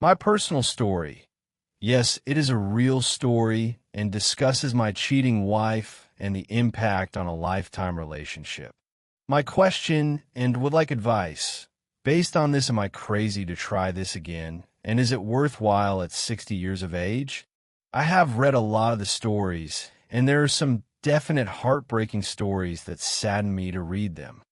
My personal story. Yes, it is a real story and discusses my cheating wife and the impact on a lifetime relationship. My question, and would like advice. Based on this, am I crazy to try this again? And is it worthwhile at 60 years of age? I have read a lot of the stories, and there are some definite heartbreaking stories that sadden me to read them.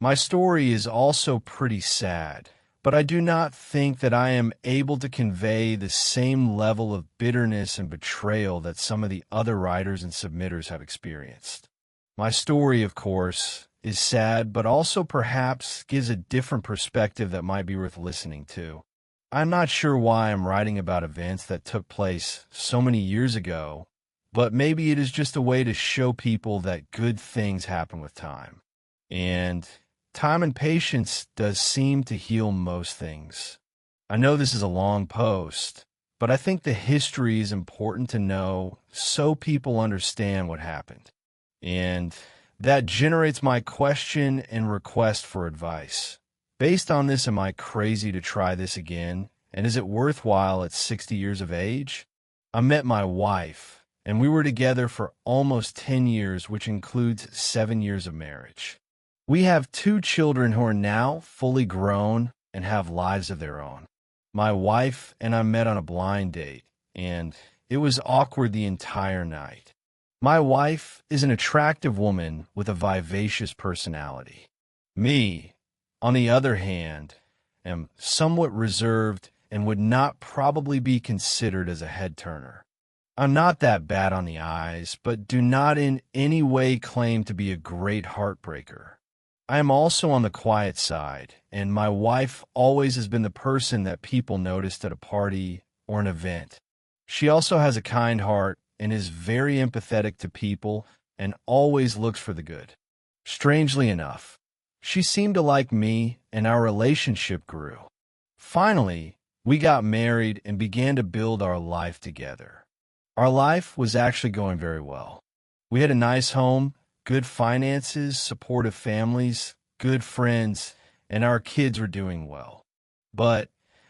My story is also pretty sad, but I do not think that I am able to convey the same level of bitterness and betrayal that some of the other writers and submitters have experienced. My story, of course, is sad, but also perhaps gives a different perspective that might be worth listening to. I'm not sure why I'm writing about events that took place so many years ago, but maybe it is just a way to show people that good things happen with time. And time and patience does seem to heal most things. I know this is a long post, but I think the history is important to know so people understand what happened. And that generates my question and request for advice. Based on this, am I crazy to try this again? And is it worthwhile at 60 years of age? I met my wife, and we were together for almost 10 years, which includes 7 years of marriage. We have 2 children who are now fully grown and have lives of their own. My wife and I met on a blind date, and it was awkward the entire night. My wife is an attractive woman with a vivacious personality. Me, on the other hand, am somewhat reserved and would not probably be considered as a head-turner. I'm not that bad on the eyes, but do not in any way claim to be a great heartbreaker. I am also on the quiet side, and my wife always has been the person that people noticed at a party or an event. She also has a kind heart and is very empathetic to people and always looks for the good. Strangely enough, she seemed to like me, and our relationship grew. Finally, we got married and began to build our life together. Our life was actually going very well. We had a nice home, good finances, supportive families, good friends, and our kids were doing well. But,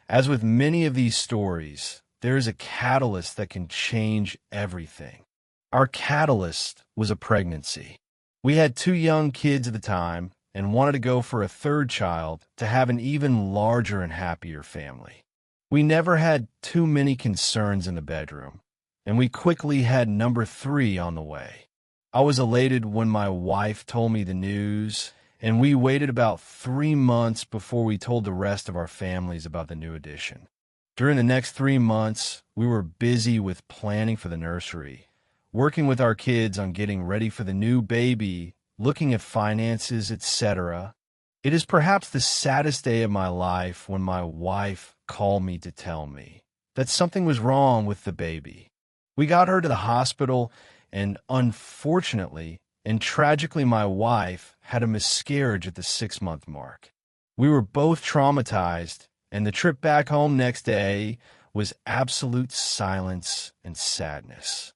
as with many of these stories, there is a catalyst that can change everything. Our catalyst was a pregnancy. We had 2 young kids at the time and wanted to go for a 3rd child to have an even larger and happier family. We never had too many concerns in the bedroom, and we quickly had number 3 on the way. I was elated when my wife told me the news, and we waited about 3 months before we told the rest of our families about the new addition. During the next 3 months, we were busy with planning for the nursery, working with our kids on getting ready for the new baby, looking at finances, etc. It is perhaps the saddest day of my life when my wife called me to tell me that something was wrong with the baby. We got her to the hospital, and unfortunately and tragically, my wife had a miscarriage at the 6-month mark. We were both traumatized, and the trip back home next day was absolute silence and sadness.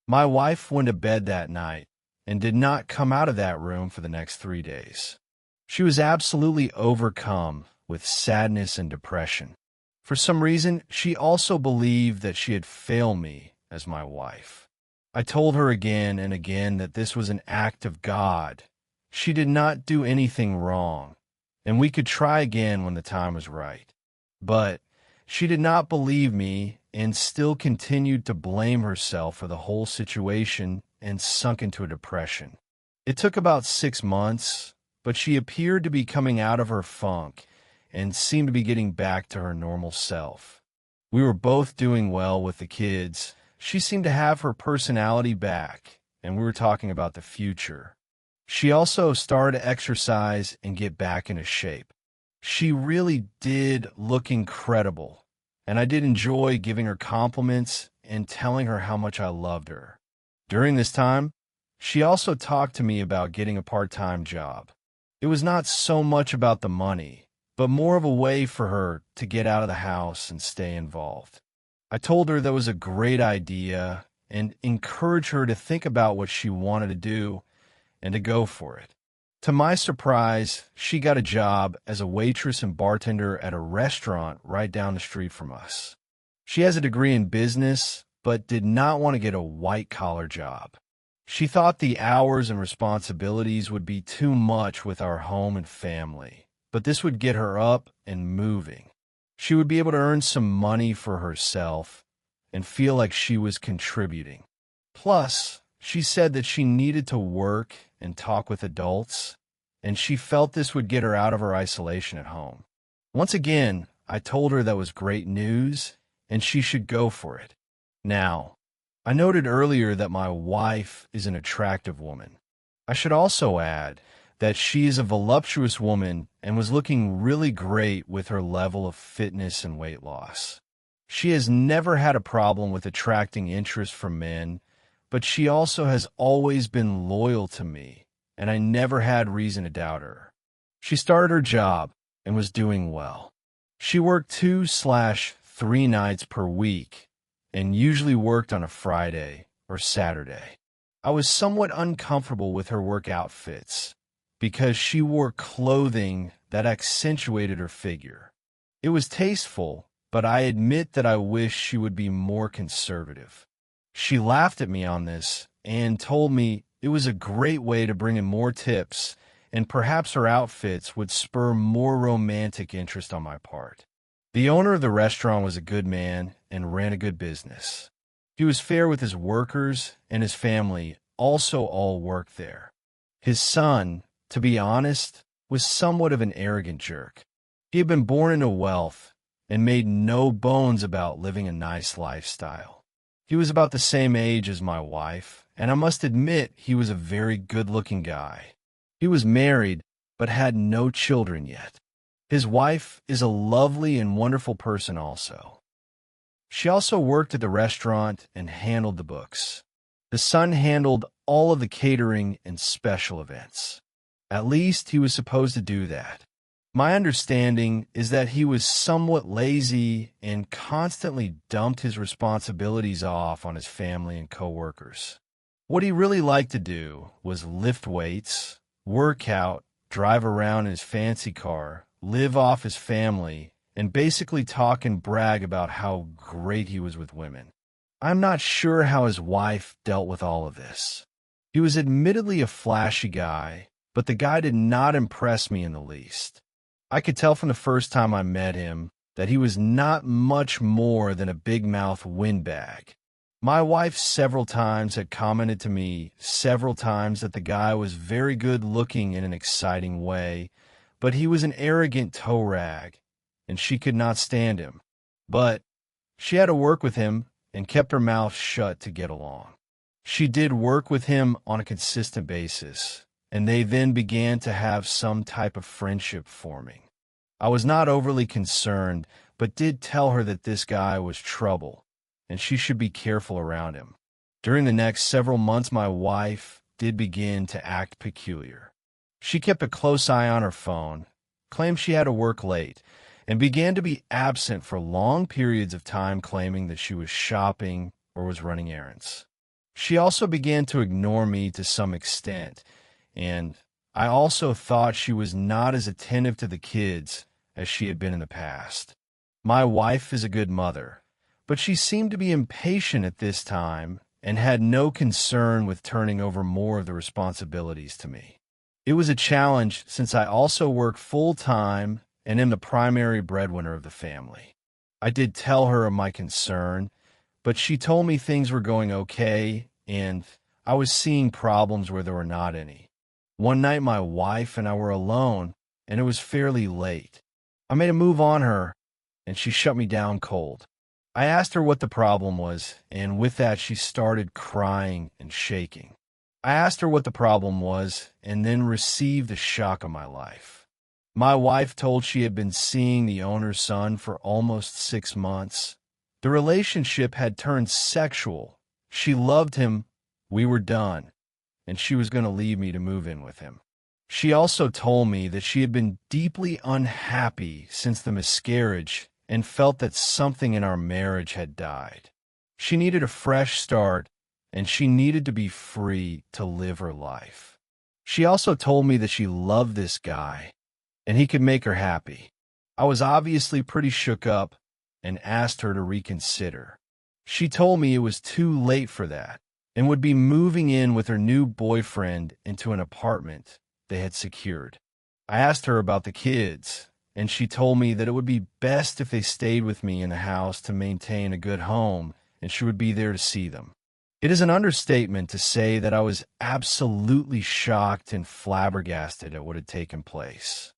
My wife went to bed that night and did not come out of that room for the next 3 days. She was absolutely overcome with sadness and depression. For some reason, she also believed that she had failed me as my wife. I told her again and again that this was an act of God. She did not do anything wrong, and we could try again when the time was right. But she did not believe me and still continued to blame herself for the whole situation and sunk into a depression. It took about 6 months, but she appeared to be coming out of her funk and seemed to be getting back to her normal self. We were both doing well with the kids. She seemed to have her personality back, and we were talking about the future. She also started to exercise and get back into shape. She really did look incredible, and I did enjoy giving her compliments and telling her how much I loved her. During this time, she also talked to me about getting a part-time job. It was not so much about the money, but more of a way for her to get out of the house and stay involved. I told her that was a great idea and encouraged her to think about what she wanted to do and to go for it. To my surprise, she got a job as a waitress and bartender at a restaurant right down the street from us. She has a degree in business, but did not want to get a white-collar job. She thought the hours and responsibilities would be too much with our home and family, but this would get her up and moving. She would be able to earn some money for herself and feel like she was contributing. Plus, she said that she needed to work and talk with adults, and she felt this would get her out of her isolation at home. Once again, I told her that was great news and she should go for it. Now, I noted earlier that my wife is an attractive woman. I should also add that she is a voluptuous woman and was looking really great with her level of fitness and weight loss. She has never had a problem with attracting interest from men, but she also has always been loyal to me, and I never had reason to doubt her. She started her job and was doing well. She worked 2/3 nights per week and usually worked on a Friday or Saturday. I was somewhat uncomfortable with her work outfits because she wore clothing that accentuated her figure. It was tasteful, but I admit that I wish she would be more conservative. She laughed at me on this and told me it was a great way to bring in more tips, and perhaps her outfits would spur more romantic interest on my part. The owner of the restaurant was a good man and ran a good business. He was fair with his workers, and his family also all worked there. His son, to be honest, was somewhat of an arrogant jerk. He had been born into wealth and made no bones about living a nice lifestyle. He was about the same age as my wife, and I must admit he was a very good-looking guy. He was married, but had no children yet. His wife is a lovely and wonderful person also. She also worked at the restaurant and handled the books. The son handled all of the catering and special events. At least he was supposed to do that. My understanding is that he was somewhat lazy and constantly dumped his responsibilities off on his family and coworkers. What he really liked to do was lift weights, work out, drive around in his fancy car, live off his family, and basically talk and brag about how great he was with women. I'm not sure how his wife dealt with all of this. He was admittedly a flashy guy, but the guy did not impress me in the least. I could tell from the first time I met him that he was not much more than a big-mouth windbag. My wife several times had commented to me several times that the guy was very good-looking in an exciting way, but he was an arrogant toe rag, and she could not stand him. But she had to work with him and kept her mouth shut to get along. She did work with him on a consistent basis, and they then began to have some type of friendship forming. I was not overly concerned, but did tell her that this guy was trouble, and she should be careful around him. During the next several months, my wife did begin to act peculiar. She kept a close eye on her phone, claimed she had to work late, and began to be absent for long periods of time, claiming that she was shopping or was running errands. She also began to ignore me to some extent, and I also thought she was not as attentive to the kids as she had been in the past. My wife is a good mother, but she seemed to be impatient at this time and had no concern with turning over more of the responsibilities to me. It was a challenge since I also work full-time and am the primary breadwinner of the family. I did tell her of my concern, but she told me things were going okay and I was seeing problems where there were not any. One night my wife and I were alone, and it was fairly late. I made a move on her, and she shut me down cold. I asked her what the problem was, and with that she started crying and shaking. I asked her what the problem was, and then received the shock of my life. My wife told she had been seeing the owner's son for almost 6 months. The relationship had turned sexual. She loved him, we were done, and she was going to leave me to move in with him. She also told me that she had been deeply unhappy since the miscarriage and felt that something in our marriage had died. She needed a fresh start, and she needed to be free to live her life. She also told me that she loved this guy and he could make her happy. I was obviously pretty shook up and asked her to reconsider. She told me it was too late for that and would be moving in with her new boyfriend into an apartment they had secured. I asked her about the kids, and she told me that it would be best if they stayed with me in the house to maintain a good home, and she would be there to see them. It is an understatement to say that I was absolutely shocked and flabbergasted at what had taken place.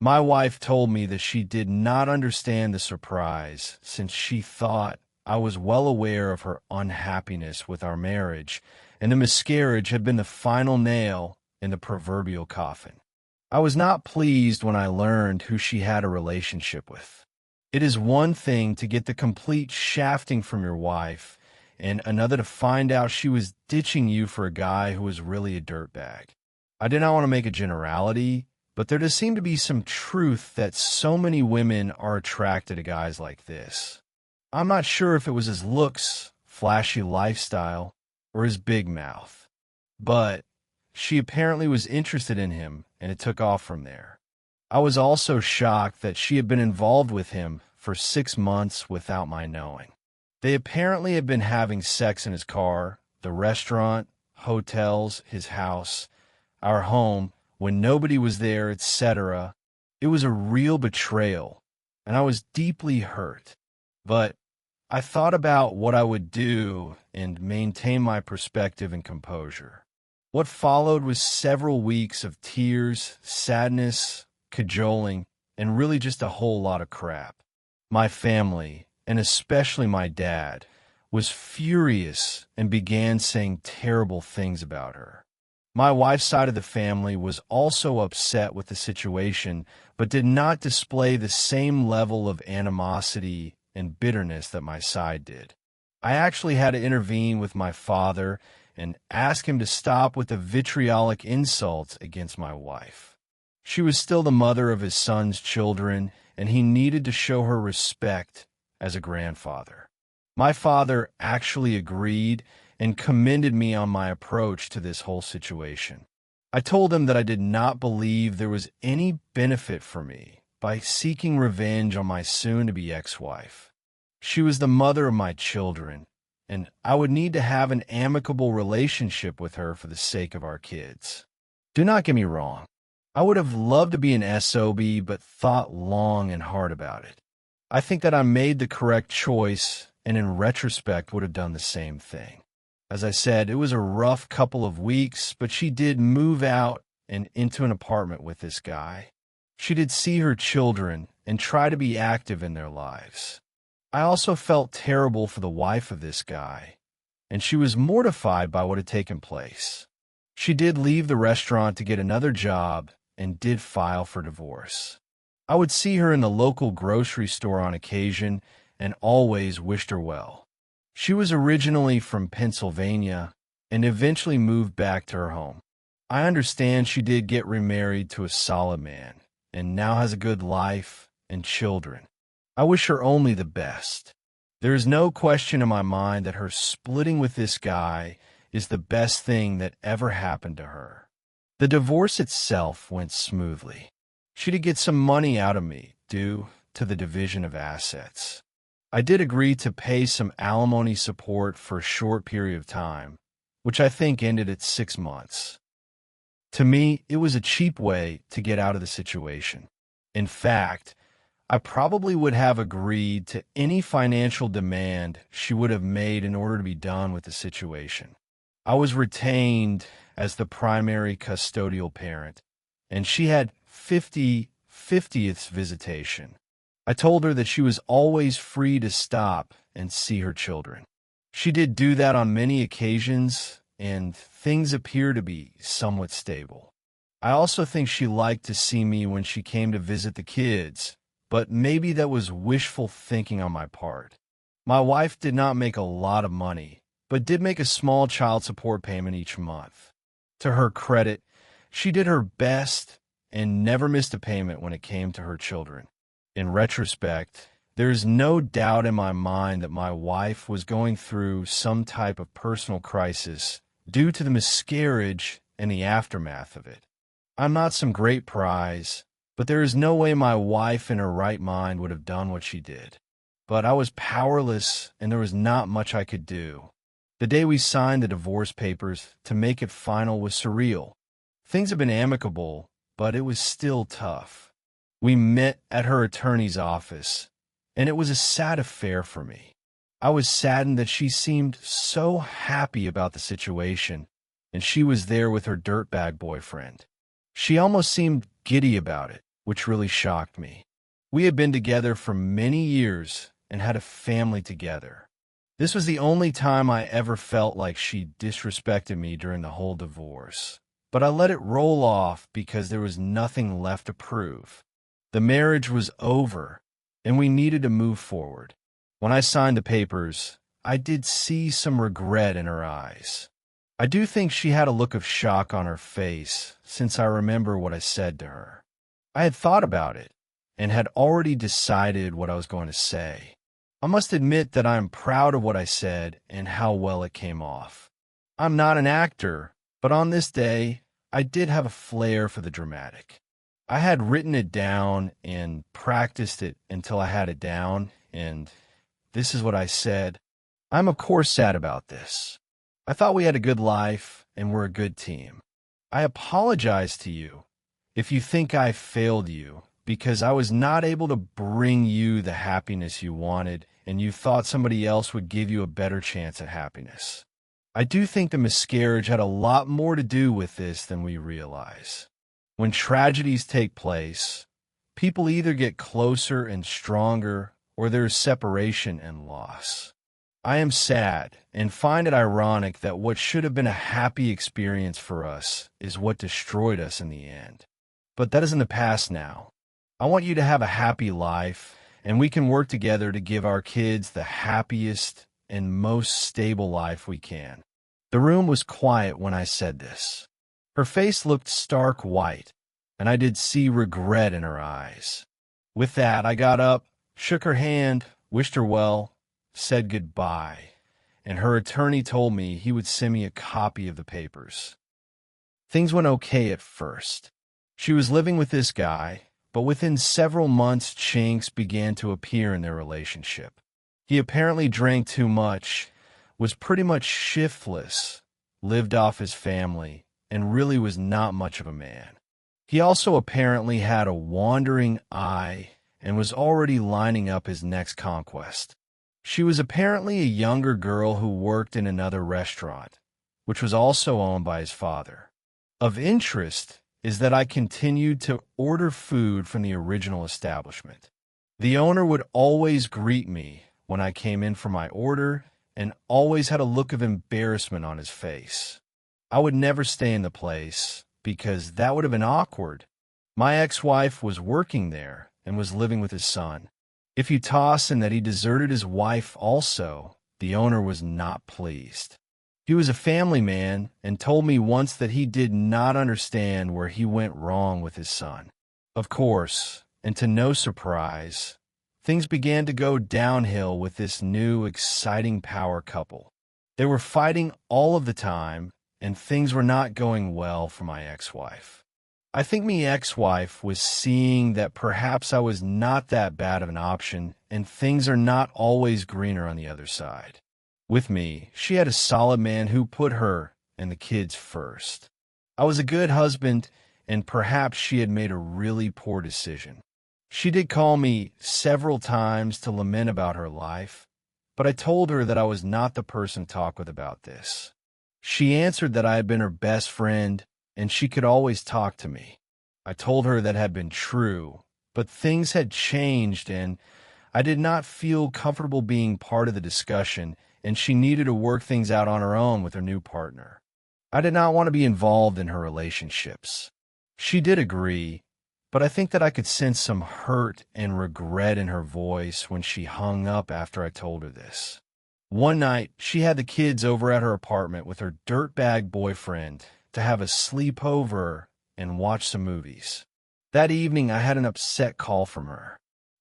My wife told me that she did not understand the surprise since she thought I was well aware of her unhappiness with our marriage, and the miscarriage had been the final nail in the proverbial coffin. I was not pleased when I learned who she had a relationship with. It is one thing to get the complete shafting from your wife, and another to find out she was ditching you for a guy who was really a dirtbag. I did not want to make a generality, but there does seem to be some truth that so many women are attracted to guys like this. I'm not sure if it was his looks, flashy lifestyle, or his big mouth, but she apparently was interested in him, and it took off from there. I was also shocked that she had been involved with him for 6 months without my knowing. They apparently had been having sex in his car, the restaurant, hotels, his house, our home, when nobody was there, etc. It was a real betrayal, and I was deeply hurt. But I thought about what I would do and maintain my perspective and composure. What followed was several weeks of tears, sadness, cajoling, and really just a whole lot of crap. My family, and especially my dad, was furious and began saying terrible things about her. My wife's side of the family was also upset with the situation, but did not display the same level of animosity and bitterness that my side did. I actually had to intervene with my father and ask him to stop with the vitriolic insults against my wife. She was still the mother of his son's children, and he needed to show her respect as a grandfather. My father actually agreed and commended me on my approach to this whole situation. I told him that I did not believe there was any benefit for me by seeking revenge on my soon-to-be ex-wife. She was the mother of my children, and I would need to have an amicable relationship with her for the sake of our kids. Do not get me wrong. I would have loved to be an SOB, but thought long and hard about it. I think that I made the correct choice, and in retrospect would have done the same thing. As I said, it was a rough couple of weeks, but she did move out and into an apartment with this guy. She did see her children and try to be active in their lives. I also felt terrible for the wife of this guy, and she was mortified by what had taken place. She did leave the restaurant to get another job and did file for divorce. I would see her in the local grocery store on occasion and always wished her well. She was originally from Pennsylvania and eventually moved back to her home. I understand she did get remarried to a solid man and now has a good life and children. I wish her only the best. There is no question in my mind that her splitting with this guy is the best thing that ever happened to her. The divorce itself went smoothly. She did get some money out of me due to the division of assets. I did agree to pay some alimony support for a short period of time, which I think ended at 6 months. To me, it was a cheap way to get out of the situation. In fact, I probably would have agreed to any financial demand she would have made in order to be done with the situation. I was retained as the primary custodial parent, and she had 50/50th visitation. I told her that she was always free to stop and see her children. She did do that on many occasions, and things appear to be somewhat stable. I also think she liked to see me when she came to visit the kids, but maybe that was wishful thinking on my part. My wife did not make a lot of money, but did make a small child support payment each month. To her credit, she did her best and never missed a payment when it came to her children. In retrospect, there is no doubt in my mind that my wife was going through some type of personal crisis due to the miscarriage and the aftermath of it. I'm not some great prize, but there is no way my wife in her right mind would have done what she did. But I was powerless, and there was not much I could do. The day we signed the divorce papers to make it final was surreal. Things have been amicable, but it was still tough. We met at her attorney's office, and it was a sad affair for me. I was saddened that she seemed so happy about the situation, and she was there with her dirtbag boyfriend. She almost seemed giddy about it, which really shocked me. We had been together for many years and had a family together. This was the only time I ever felt like she disrespected me during the whole divorce. But I let it roll off because there was nothing left to prove. The marriage was over, and we needed to move forward. When I signed the papers, I did see some regret in her eyes. I do think she had a look of shock on her face, since I remember what I said to her. I had thought about it, and had already decided what I was going to say. I must admit that I am proud of what I said and how well it came off. I'm not an actor, but on this day, I did have a flair for the dramatic. I had written it down and practiced it until I had it down, and this is what I said. I'm of course sad about this. I thought we had a good life and we're a good team. I apologize to you if you think I failed you because I was not able to bring you the happiness you wanted and you thought somebody else would give you a better chance at happiness. I do think the miscarriage had a lot more to do with this than we realize. When tragedies take place, people either get closer and stronger or there is separation and loss. I am sad and find it ironic that what should have been a happy experience for us is what destroyed us in the end. But that is in the past now. I want you to have a happy life, and we can work together to give our kids the happiest and most stable life we can. The room was quiet when I said this. Her face looked stark white, and I did see regret in her eyes. With that, I got up, shook her hand, wished her well, said goodbye, and her attorney told me he would send me a copy of the papers. Things went okay at first. She was living with this guy, but within several months chinks began to appear in their relationship. He apparently drank too much, was pretty much shiftless, lived off his family, and really was not much of a man. He also apparently had a wandering eye and was already lining up his next conquest. She was apparently a younger girl who worked in another restaurant, which was also owned by his father. Of interest is that I continued to order food from the original establishment. The owner would always greet me when I came in for my order and always had a look of embarrassment on his face. I would never stay in the place because that would have been awkward. My ex-wife was working there and was living with his son. If you toss in that he deserted his wife also, the owner was not pleased. He was a family man and told me once that he did not understand where he went wrong with his son. Of course, and to no surprise, things began to go downhill with this new, exciting power couple. They were fighting all of the time, and things were not going well for my ex-wife. I think my ex-wife was seeing that perhaps I was not that bad of an option, and things are not always greener on the other side. With me, she had a solid man who put her and the kids first. I was a good husband, and perhaps she had made a really poor decision. She did call me several times to lament about her life, but I told her that I was not the person to talk with about this. She answered that I had been her best friend, and she could always talk to me. I told her that had been true, but things had changed, and I did not feel comfortable being part of the discussion, and she needed to work things out on her own with her new partner. I did not want to be involved in her relationships. She did agree, but I think that I could sense some hurt and regret in her voice when she hung up after I told her this. One night, she had the kids over at her apartment with her dirtbag boyfriend to have a sleepover and watch some movies. That evening, I had an upset call from her.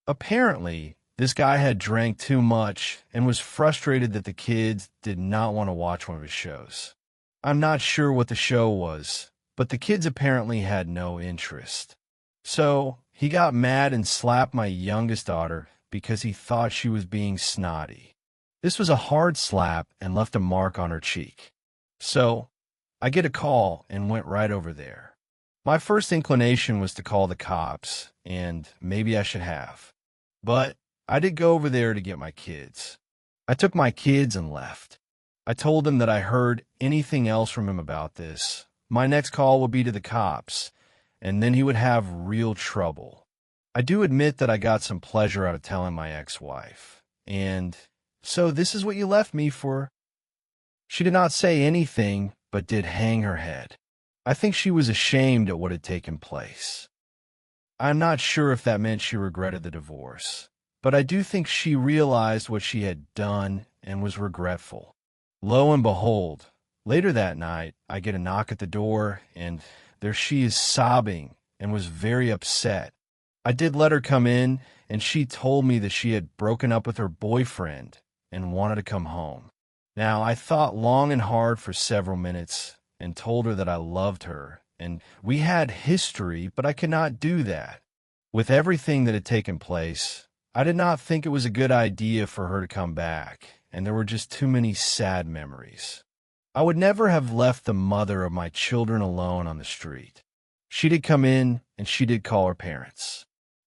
Apparently, this guy had drank too much and was frustrated that the kids did not want to watch one of his shows. I'm not sure what the show was, but the kids apparently had no interest. So he got mad and slapped my youngest daughter because he thought she was being snotty. This was a hard slap and left a mark on her cheek. So I get a call and went right over there. My first inclination was to call the cops, and maybe I should have. But I did go over there to get my kids. I took my kids and left. I told him that I heard anything else from him about this, my next call would be to the cops, and then he would have real trouble. I do admit that I got some pleasure out of telling my ex-wife. And so this is what you left me for? She did not say anything, but did hang her head. I think she was ashamed at what had taken place. I'm not sure if that meant she regretted the divorce, but I do think she realized what she had done and was regretful. Lo and behold, later that night, I get a knock at the door, and there she is sobbing and was very upset. I did let her come in, and she told me that she had broken up with her boyfriend and wanted to come home. Now, I thought long and hard for several minutes and told her that I loved her, and we had history, but I could not do that. With everything that had taken place, I did not think it was a good idea for her to come back, and there were just too many sad memories. I would never have left the mother of my children alone on the street. She did come in, and she did call her parents.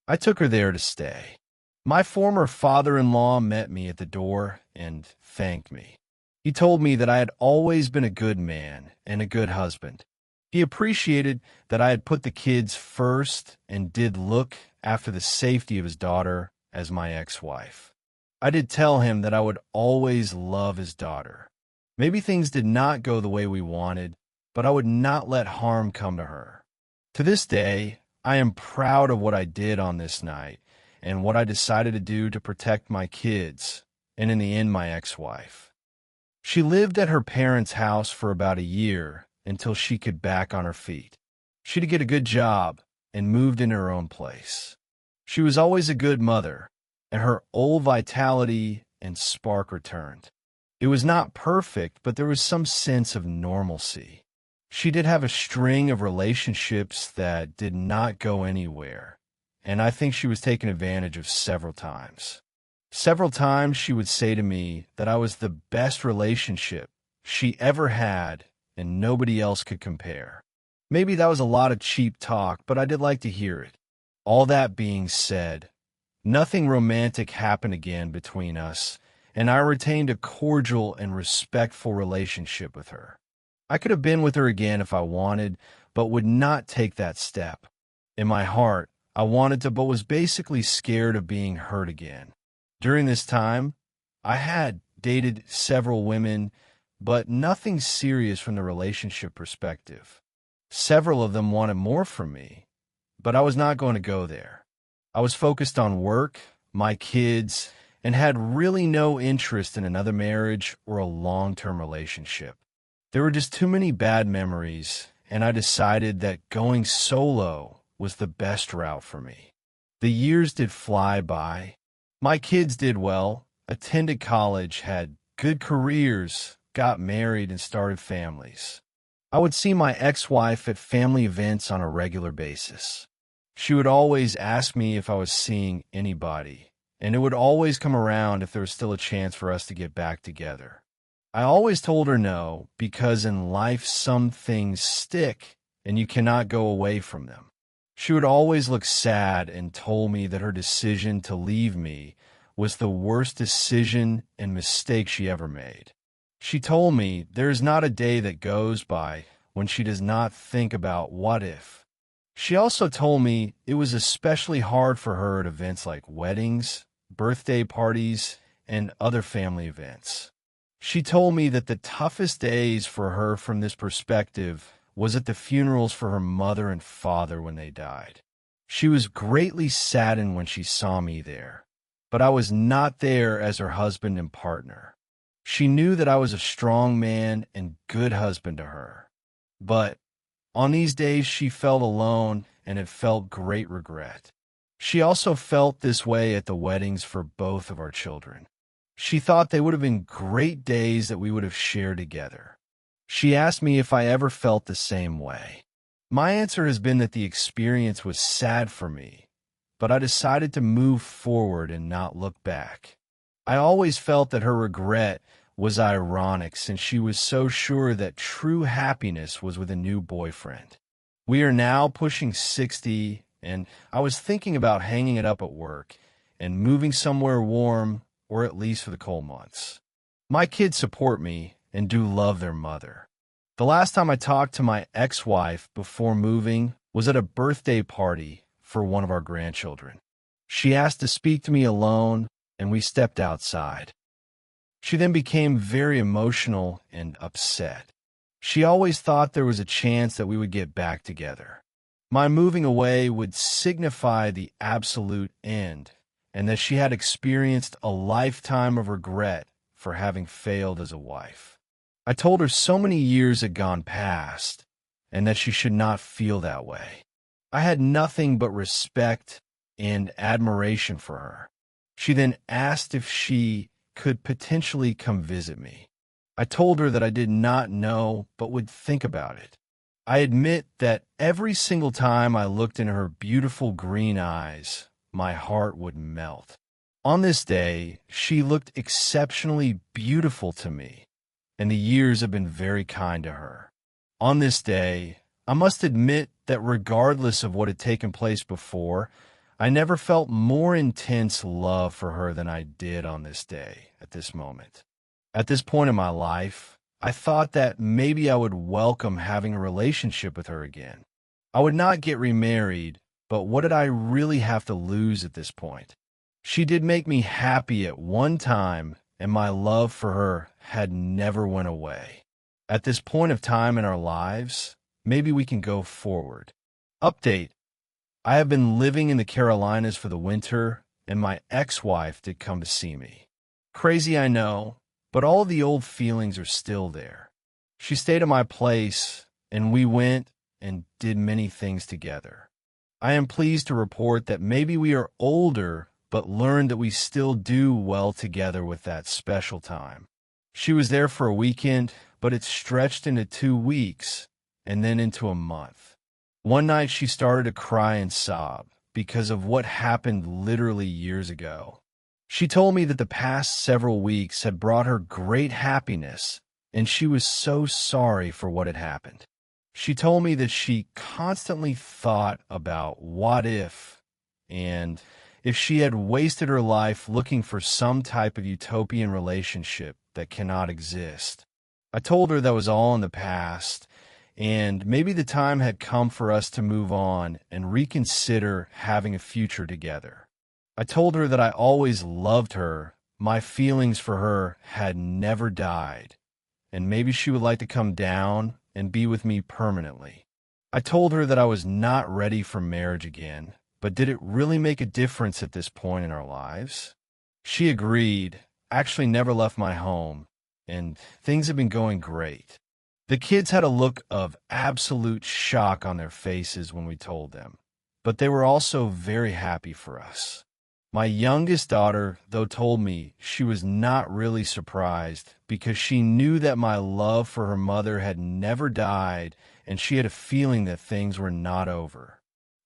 I took her there to stay. My former father-in-law met me at the door and thanked me. He told me that I had always been a good man and a good husband. He appreciated that I had put the kids first and did look after the safety of his daughter as my ex-wife. I did tell him that I would always love his daughter. Maybe things did not go the way we wanted, but I would not let harm come to her. To this day, I am proud of what I did on this night and what I decided to do to protect my kids and, in the end, my ex-wife. She lived at her parents' house for about a year until she could back on her feet. She did get a good job and moved in her own place. She was always a good mother, and her old vitality and spark returned. It was not perfect, but there was some sense of normalcy. She did have a string of relationships that did not go anywhere, and I think she was taken advantage of several times. Several times she would say to me that I was the best relationship she ever had and nobody else could compare. Maybe that was a lot of cheap talk, but I did like to hear it. All that being said, nothing romantic happened again between us, and I retained a cordial and respectful relationship with her. I could have been with her again if I wanted, but would not take that step. In my heart, I wanted to, but was basically scared of being hurt again. During this time, I had dated several women, but nothing serious from the relationship perspective. Several of them wanted more from me, but I was not going to go there. I was focused on work, my kids, and had really no interest in another marriage or a long-term relationship. There were just too many bad memories, and I decided that going solo was the best route for me. The years did fly by. My kids did well, attended college, had good careers, got married, and started families. I would see my ex-wife at family events on a regular basis. She would always ask me if I was seeing anybody, and it would always come around if there was still a chance for us to get back together. I always told her no, because in life some things stick, and you cannot go away from them. She would always look sad and told me that her decision to leave me was the worst decision and mistake she ever made. She told me there is not a day that goes by when she does not think about what if. She also told me it was especially hard for her at events like weddings, birthday parties, and other family events. She told me that the toughest days for her from this perspective was at the funerals for her mother and father when they died. She was greatly saddened when she saw me there, but I was not there as her husband and partner. She knew that I was a strong man and good husband to her. But on these days she felt alone and had felt great regret. She also felt this way at the weddings for both of our children. She thought they would have been great days that we would have shared together. She asked me if I ever felt the same way. My answer has been that the experience was sad for me, but I decided to move forward and not look back. I always felt that her regret was ironic since she was so sure that true happiness was with a new boyfriend. We are now pushing 60, and I was thinking about hanging it up at work and moving somewhere warm, or at least for the cold months. My kids support me and do love their mother. The last time I talked to my ex-wife before moving was at a birthday party for one of our grandchildren. She asked to speak to me alone, and we stepped outside. She then became very emotional and upset. She always thought there was a chance that we would get back together. My moving away would signify the absolute end, and that she had experienced a lifetime of regret for having failed as a wife. I told her so many years had gone past, and that she should not feel that way. I had nothing but respect and admiration for her. She then asked if she could potentially come visit me. I told her that I did not know, but would think about it. I admit that every single time I looked in her beautiful green eyes, my heart would melt. On this day, she looked exceptionally beautiful to me, and the years have been very kind to her. On this day, I must admit that regardless of what had taken place before, I never felt more intense love for her than I did on this day, at this moment. At this point in my life, I thought that maybe I would welcome having a relationship with her again. I would not get remarried, but what did I really have to lose at this point? She did make me happy at one time, and my love for her had never went away. At this point of time in our lives, maybe we can go forward. Update. I have been living in the Carolinas for the winter, and my ex-wife did come to see me. Crazy, I know, but all of the old feelings are still there. She stayed at my place, and we went and did many things together. I am pleased to report that maybe we are older, but learned that we still do well together with that special time. She was there for a weekend, but it stretched into 2 weeks, and then into a month. One night she started to cry and sob because of what happened literally years ago. She told me that the past several weeks had brought her great happiness, and she was so sorry for what had happened. She told me that she constantly thought about what if, and if she had wasted her life looking for some type of utopian relationship that cannot exist. I told her that was all in the past, and maybe the time had come for us to move on and reconsider having a future together. I told her that I always loved her, my feelings for her had never died, and maybe she would like to come down and be with me permanently. I told her that I was not ready for marriage again, but did it really make a difference at this point in our lives? She agreed, actually never left my home, and things have been going great. The kids had a look of absolute shock on their faces when we told them, but they were also very happy for us. My youngest daughter, though, told me she was not really surprised because she knew that my love for her mother had never died, and she had a feeling that things were not over.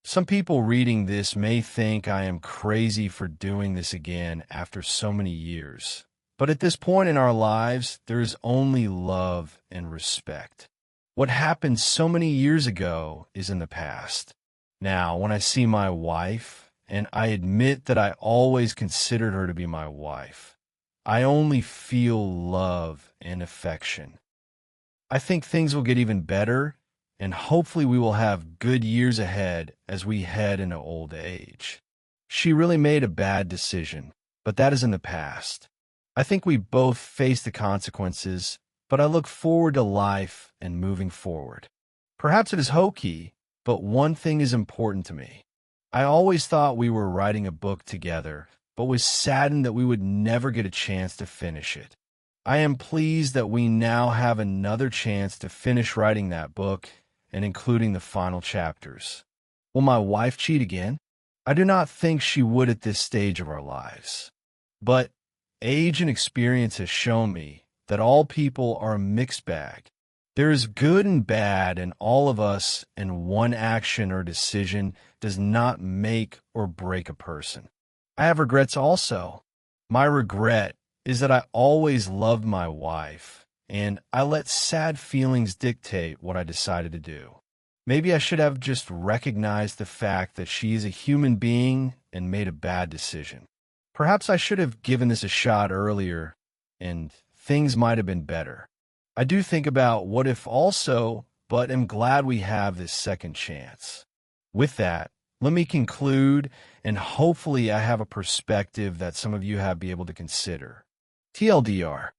Some people reading this may think I am crazy for doing this again after so many years. But at this point in our lives, there is only love and respect. What happened so many years ago is in the past. Now, when I see my wife, and I admit that I always considered her to be my wife, I only feel love and affection. I think things will get even better, and hopefully we will have good years ahead as we head into old age. She really made a bad decision, but that is in the past. I think we both face the consequences, but I look forward to life and moving forward. Perhaps it is hokey, but one thing is important to me. I always thought we were writing a book together, but was saddened that we would never get a chance to finish it. I am pleased that we now have another chance to finish writing that book and including the final chapters. Will my wife cheat again? I do not think she would at this stage of our lives. But age and experience has shown me that all people are a mixed bag. There is good and bad in all of us, and one action or decision does not make or break a person. I have regrets also. My regret is that I always loved my wife, and I let sad feelings dictate what I decided to do. Maybe I should have just recognized the fact that she is a human being and made a bad decision. Perhaps I should have given this a shot earlier, and things might have been better. I do think about what if also, but am glad we have this second chance. With that, let me conclude, and hopefully I have a perspective that some of you have be able to consider. TLDR.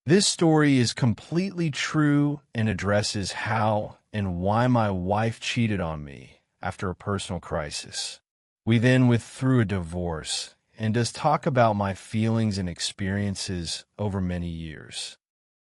This story is completely true and addresses how and why my wife cheated on me after a personal crisis. We then went through a divorce and does talk about my feelings and experiences over many years.